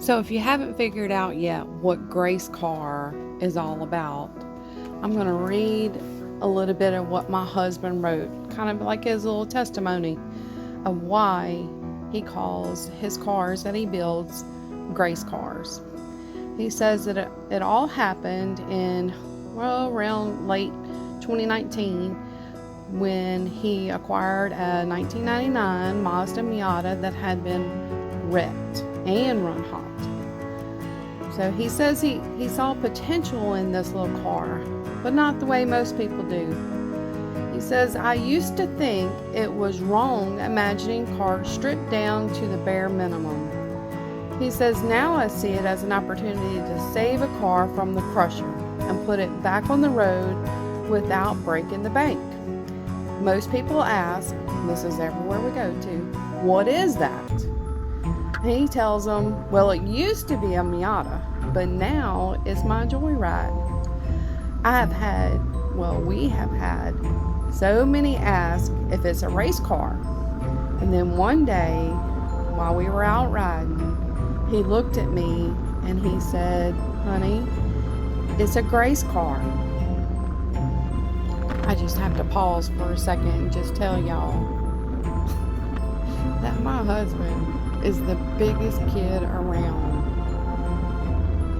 So if you haven't figured out yet what Gracecar is all about, I'm going to read a little bit of what my husband wrote, kind of like his little testimony of why he calls his cars that he builds Gracecars. He says that it all happened in, around late 2019 when he acquired a 1999 Mazda Miata that had been wrecked and run hot. So he says he saw potential in this little car, but not the way most people do. He says, I used to think it was wrong imagining cars stripped down to the bare minimum. He says, now I see it as an opportunity to save a car from the crusher and put it back on the road without breaking the bank. Most people ask, this is everywhere we go to, what is that? And he tells them, well, it used to be a Miata, but now it's my joyride. We have had so many ask if it's a race car. And then one day, while we were out riding, he looked at me and he said, honey, it's a Gracecar. I just have to pause for a second and just tell y'all that my husband is the biggest kid around.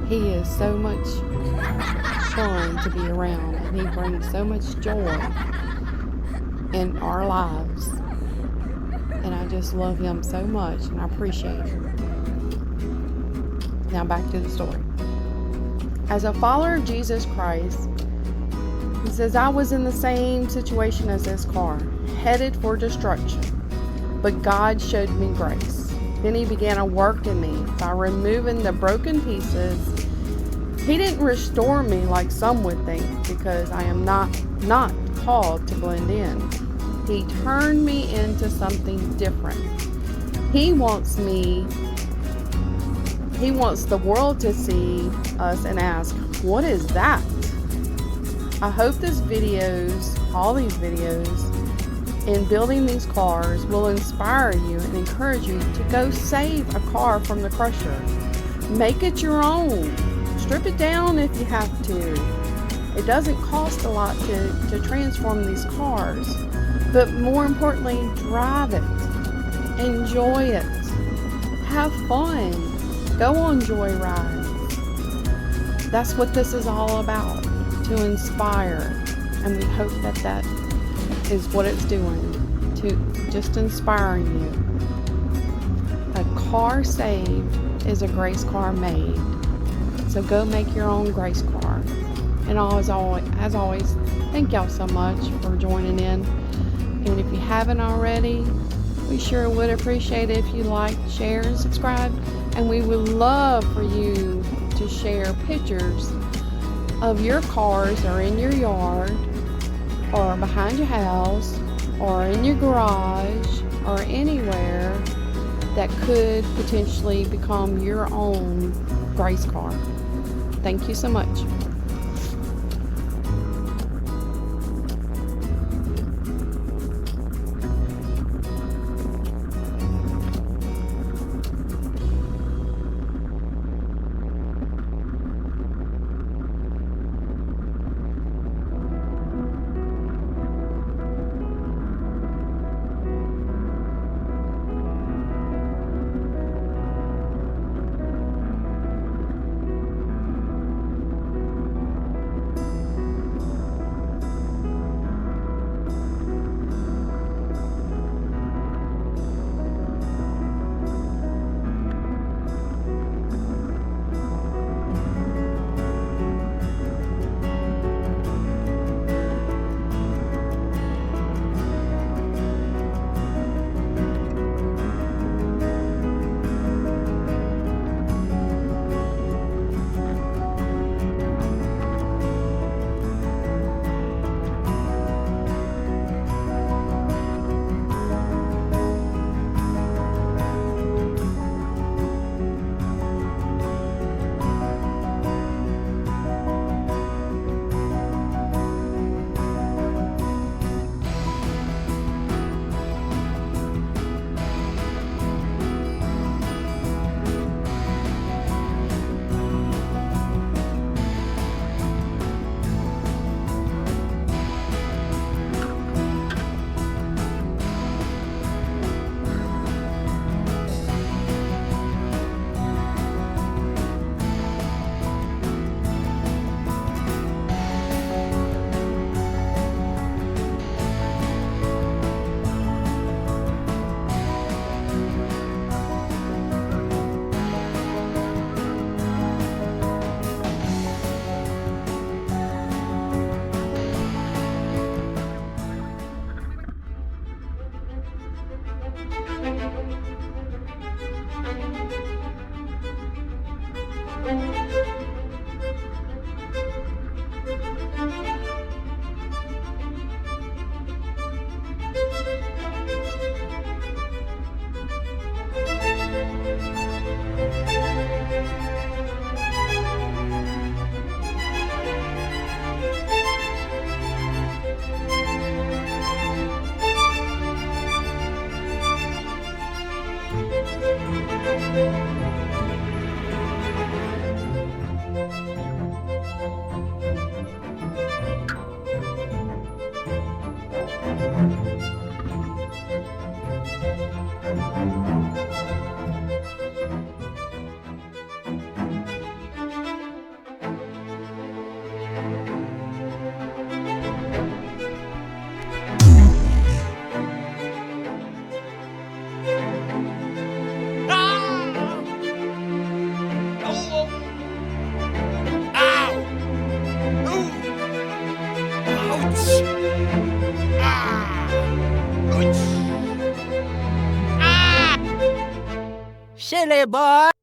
He is so much fun to be around, and he brings so much joy in our lives. And I just love him so much, and I appreciate him. Now back to the story. As a follower of Jesus Christ, he says, I was in the same situation as this car, headed for destruction, but God showed me grace. Then he began a work in me by removing the broken pieces. He didn't restore me like some would think, because I am not called to blend in. He turned me into something different. He wants the world to see us and ask, what is that? I hope all these videos, in building these cars will inspire you and encourage you to go save a car from the crusher. Make it your own. Strip it down if you have to. It doesn't cost a lot to transform these cars, but more importantly, drive it. Enjoy it. Have fun. Go on joy rides. That's what this is all about, to inspire. And we hope that is what it's doing, to just inspiring you. A car saved is a Gracecar made. So go make your own Gracecar. And as always, thank y'all so much for joining in. And if you haven't already, we sure would appreciate it if you like, share, and subscribe. And we would love for you to share pictures of your cars that are in your yard, or behind your house, or in your garage, or anywhere that could potentially become your own Gracecar. Thank you so much. Silly boy!